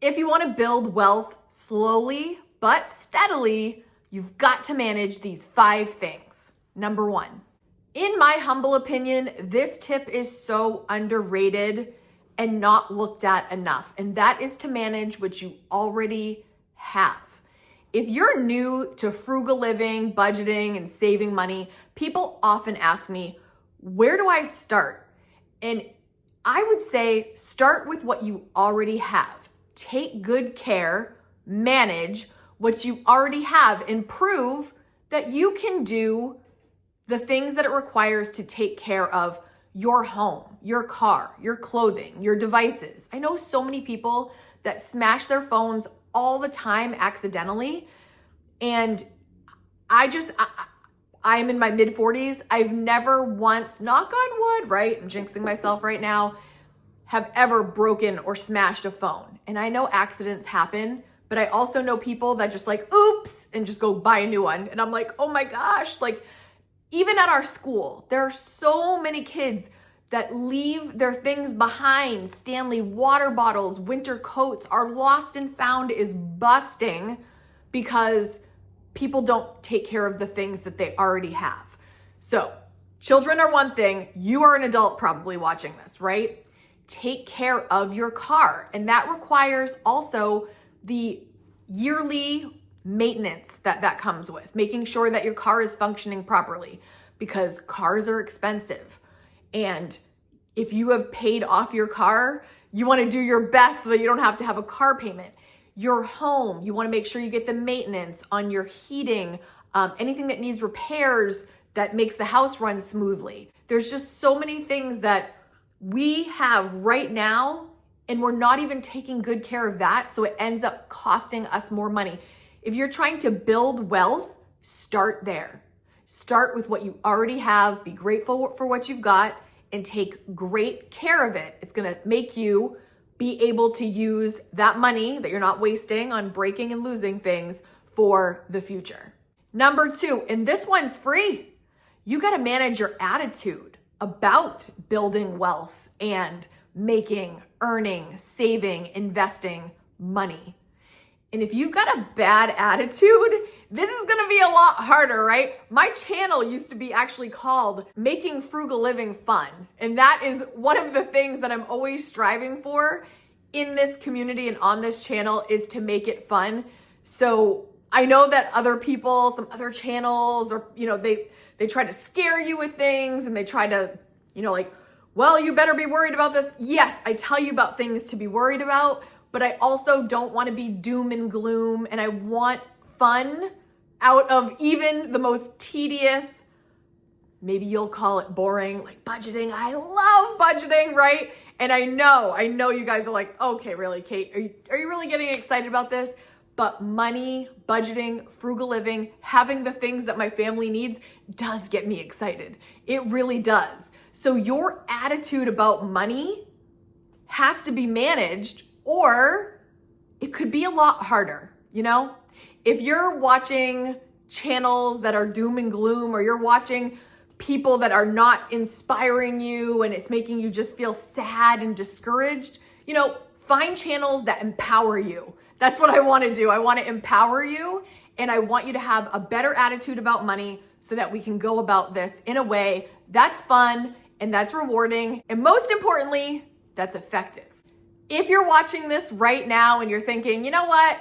If you want to build wealth slowly but steadily, you've got to manage these 5 things. Number 1, in my humble opinion, this tip is so underrated and not looked at enough, and that is to manage what you already have. If you're new to frugal living, budgeting, and saving money, people often ask me, where do I start? And I would say start with what you already have. Take good care, manage what you already have, and prove that you can do the things that it requires to take care of your home, your car, your clothing, your devices. I know so many people that smash their phones all the time accidentally. And I am in my mid 40s. I've never once, knock on wood, right? I'm jinxing myself right now, have ever broken or smashed a phone. And I know accidents happen, but I also know people that just like, oops, and just go buy a new one. And I'm like, oh my gosh, like even at our school, there are so many kids that leave their things behind. Stanley water bottles, winter coats. Our lost and found is busting because people don't take care of the things that they already have. So children are one thing. You are an adult probably watching this, right? Take care of your car. And that requires also the yearly maintenance that comes with, making sure that your car is functioning properly, because cars are expensive. And if you have paid off your car, you want to do your best so that you don't have to have a car payment. Your home, you want to make sure you get the maintenance on your heating, anything that needs repairs that makes the house run smoothly. There's just so many things that we have right now, and we're not even taking good care of that, so it ends up costing us more money. If you're trying to build wealth, start there. Start with what you already have, be grateful for what you've got, and take great care of it. It's gonna make you be able to use that money that you're not wasting on breaking and losing things for the future. Number 2, and this one's free. You got to manage your attitude about building wealth and making, earning, saving, investing money. And if you've got a bad attitude, this is going to be a lot harder, right? My channel used to be actually called Making Frugal Living Fun. And that is one of the things that I'm always striving for in this community and on this channel, is to make it fun. So I know that other people, some other channels, or, they try to scare you with things, and they try to, like, well, you better be worried about this. Yes, I tell you about things to be worried about, but I also don't want to be doom and gloom, and I want fun out of even the most tedious, maybe you'll call it boring, like budgeting. I love budgeting, right? And I know you guys are like, okay, really, Kate, are you really getting excited about this? But money, budgeting, frugal living, having the things that my family needs does get me excited. It really does. So your attitude about money has to be managed, or it could be a lot harder, If you're watching channels that are doom and gloom, or you're watching people that are not inspiring you and it's making you just feel sad and discouraged, find channels that empower you. That's what I want to do. I want to empower you, and I want you to have a better attitude about money so that we can go about this in a way that's fun and that's rewarding, and most importantly, that's effective. If you're watching this right now and you're thinking, you know what,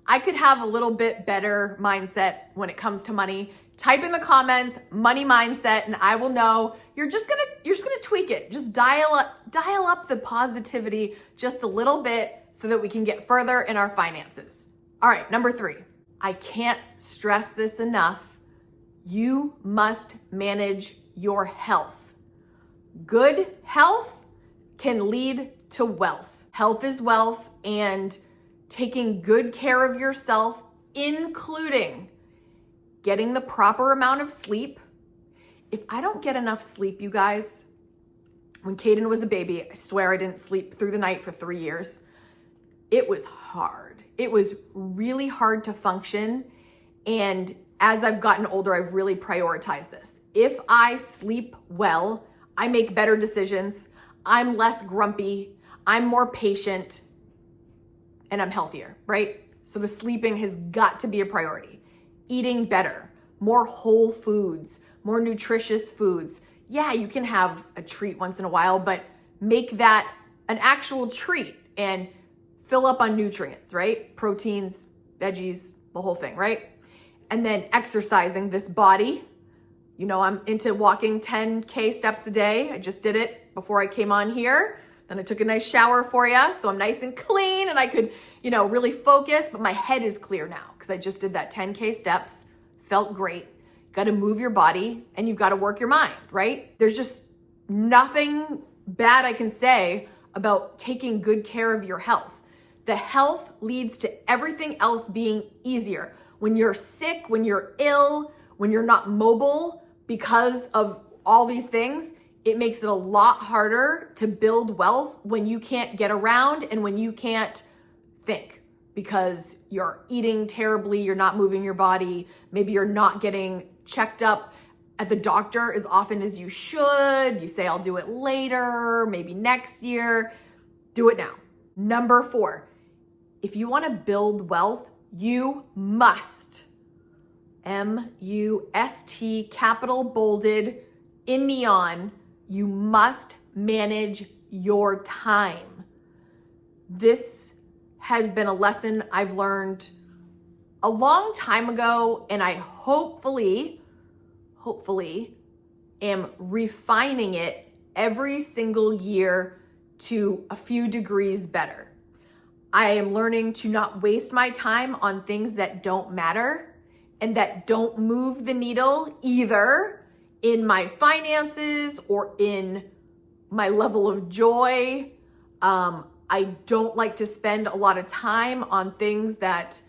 I could have a little bit better mindset when it comes to money, type in the comments, money mindset, and I will know. You're just gonna tweak it. Just dial up the positivity just a little bit so that we can get further in our finances. All right, number 3. I can't stress this enough. You must manage your health. Good health can lead to wealth. Health is wealth, and taking good care of yourself, including getting the proper amount of sleep. If I don't get enough sleep, you guys, when Kaden was a baby, I swear I didn't sleep through the night for 3 years. It was hard. It was really hard to function. And as I've gotten older, I've really prioritized this. If I sleep well, I make better decisions. I'm less grumpy. I'm more patient. and I'm healthier, right? So the sleeping has got to be a priority. Eating better, more whole foods, more nutritious foods. Yeah, you can have a treat once in a while, but make that an actual treat and fill up on nutrients, right? Proteins, veggies, the whole thing, right? And then exercising this body. You know, I'm into walking 10K steps a day. I just did it before I came on here. Then I took a nice shower for you, so I'm nice and clean and I could, you know, really focus, but my head is clear now because I just did that 10K steps. Felt great. Got to move your body and you've got to work your mind, right? There's just nothing bad I can say about taking good care of your health. The health leads to everything else being easier. When you're sick, when you're ill, when you're not mobile because of all these things, it makes it a lot harder to build wealth when you can't get around and when you can't think because you're eating terribly, you're not moving your body, maybe you're not getting checked up at the doctor as often as you should. You say, I'll do it later, maybe next year. Do it now. Number 4, if you want to build wealth, you must, M-U-S-T, capital bolded in neon, you must manage your time. This has been a lesson I've learned a long time ago, and I hopefully am refining it every single year to a few degrees better. I am learning to not waste my time on things that don't matter and that don't move the needle either in my finances or in my level of joy. I don't like to spend a lot of time on things that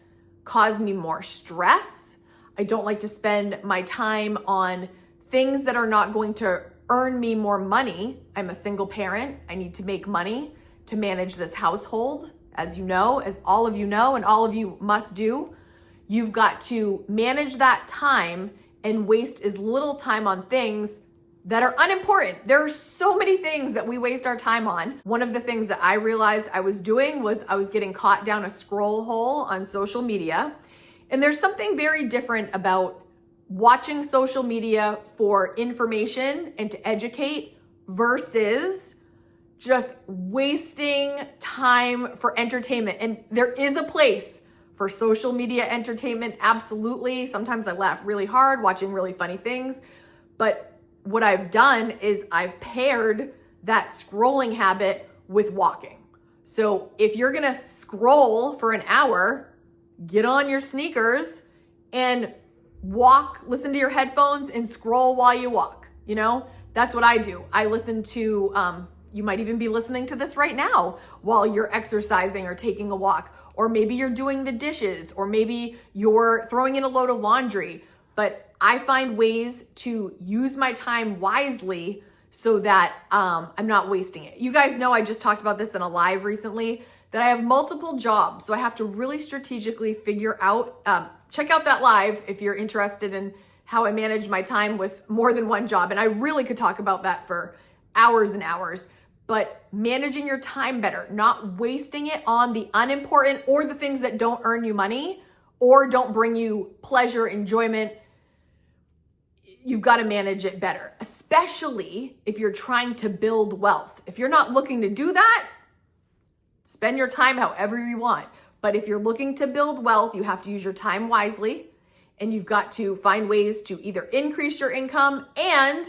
cause me more stress. I don't like to spend my time on things that are not going to earn me more money. I'm a single parent. I need to make money to manage this household. As you know, as all of you know, and all of you must do, you've got to manage that time and waste as little time on things that are unimportant. There are so many things that we waste our time on. One of the things that I realized I was doing was I was getting caught down a scroll hole on social media. And there's something very different about watching social media for information and to educate versus just wasting time for entertainment. And there is a place for social media entertainment, absolutely. Sometimes I laugh really hard watching really funny things. But what I've done is I've paired that scrolling habit with walking. So if you're gonna scroll for an hour, get on your sneakers and walk, listen to your headphones and scroll while you walk. You know, that's what I do. I listen to, you might even be listening to this right now while you're exercising or taking a walk, or maybe you're doing the dishes, or maybe you're throwing in a load of laundry. But I find ways to use my time wisely so that I'm not wasting it. You guys know I just talked about this in a live recently, that I have multiple jobs. So I have to really strategically figure out, check out that live if you're interested in how I manage my time with more than one job. And I really could talk about that for hours and hours. But managing your time better, not wasting it on the unimportant or the things that don't earn you money or don't bring you pleasure, enjoyment. You've got to manage it better, especially if you're trying to build wealth. If you're not looking to do that, spend your time however you want. But if you're looking to build wealth, you have to use your time wisely, and you've got to find ways to either increase your income and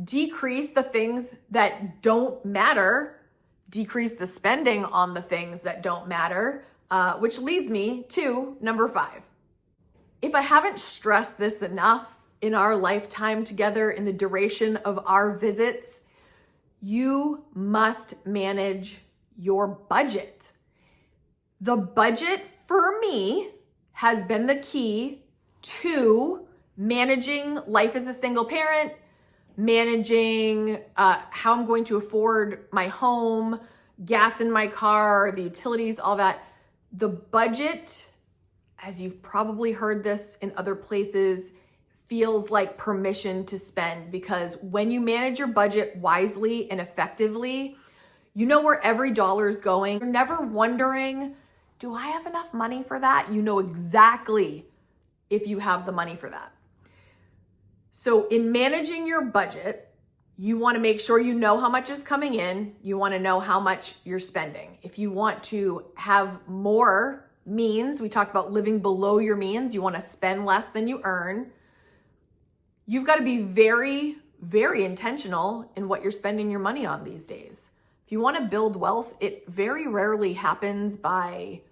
decrease the things that don't matter, decrease the spending on the things that don't matter, which leads me to number 5. If I haven't stressed this enough in our lifetime together, in the duration of our visits, you must manage your budget. The budget for me has been the key to managing life as a single parent, managing how I'm going to afford my home, gas in my car, the utilities, all that. The budget, as you've probably heard this in other places, feels like permission to spend, because when you manage your budget wisely and effectively, you know where every dollar is going. You're never wondering, Do I have enough money for that? You know exactly if you have the money for that. So in managing your budget, you want to make sure you know how much is coming in. You want to know how much you're spending. If you want to have more means, we talked about living below your means, you want to spend less than you earn. You've got to be very, very intentional in what you're spending your money on these days. If you want to build wealth, it very rarely happens by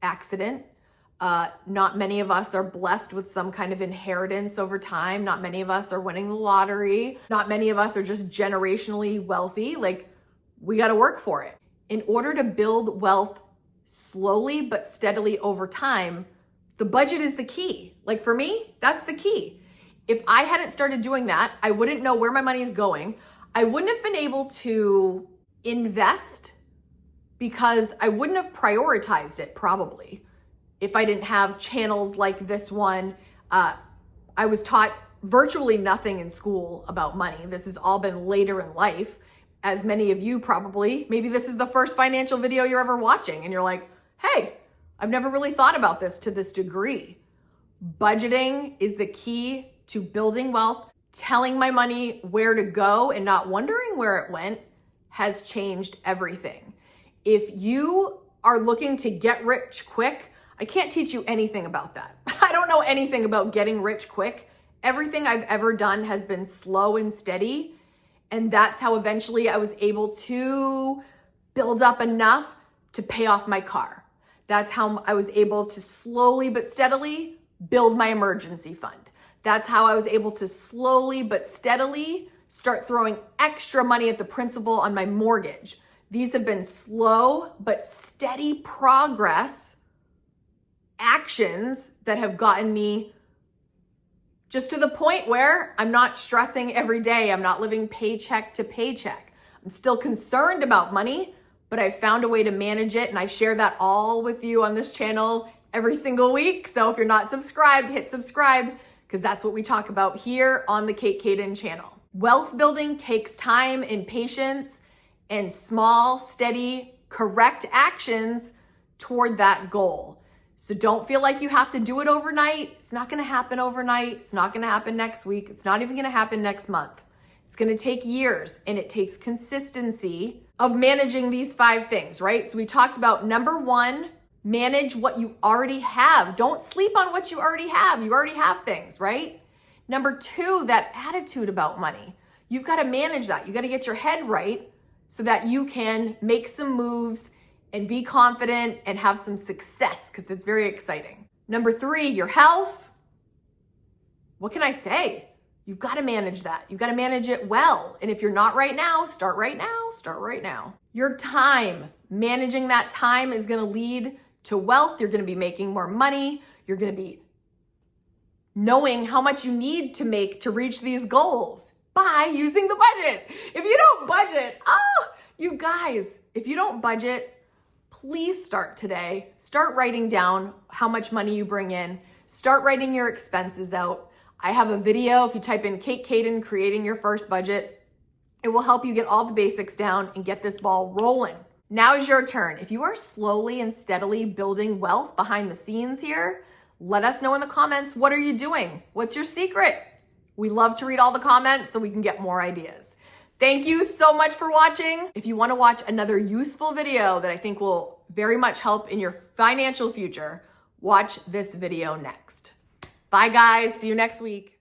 accident. Not many of us are blessed with some kind of inheritance over time. Not many of us are winning the lottery. Not many of us are just generationally wealthy. Like, we got to work for it. In order to build wealth slowly but steadily over time, the budget is the key. Like, for me, that's the key. If I hadn't started doing that, I wouldn't know where my money is going. I wouldn't have been able to invest because I wouldn't have prioritized it probably. If I didn't have channels like this one, I was taught virtually nothing in school about money. This has all been later in life, as many of you probably, maybe this is the first financial video you're ever watching and you're like, hey, I've never really thought about this to this degree. Budgeting is the key to building wealth. Telling my money where to go and not wondering where it went has changed everything. If you are looking to get rich quick, I can't teach you anything about that. I don't know anything about getting rich quick. Everything I've ever done has been slow and steady. And that's how eventually I was able to build up enough to pay off my car. That's how I was able to slowly but steadily build my emergency fund. That's how I was able to slowly but steadily start throwing extra money at the principal on my mortgage. These have been slow but steady progress actions that have gotten me just to the point where I'm not stressing every day. I'm not living paycheck to paycheck. I'm still concerned about money, but I found a way to manage it, and I share that all with you on this channel every single week. So if you're not subscribed, hit subscribe, because that's what we talk about here on the Kaden channel. Wealth building takes time and patience and small, steady, correct actions toward that goal. So don't feel like you have to do it overnight. It's not going to happen overnight. It's not going to happen next week. It's not even going to happen next month. It's going to take years, and it takes consistency of managing these 5 things, right? So we talked about number 1, manage what you already have. Don't sleep on what you already have. You already have things, right? Number 2, that attitude about money. You've got to manage that. You got to get your head right so that you can make some moves and be confident and have some success, because it's very exciting. Number 3, your health. What can I say? You've got to manage that. You've got to manage it well. And if you're not right now, start right now. Start right now. Your time. Managing that time is going to lead to wealth. You're going to be making more money. You're going to be knowing how much you need to make to reach these goals by using the budget. If you don't budget, you guys, if you don't budget, please start today. Start writing down how much money you bring in. Start writing your expenses out. I have a video. If you type in Kate Kaden, creating your first budget, it will help you get all the basics down and get this ball rolling. Now is your turn. If you are slowly and steadily building wealth behind the scenes here, let us know in the comments. What are you doing? What's your secret? We love to read all the comments so we can get more ideas. Thank you so much for watching. If you want to watch another useful video that I think will very much help in your financial future, watch this video next. Bye guys, see you next week.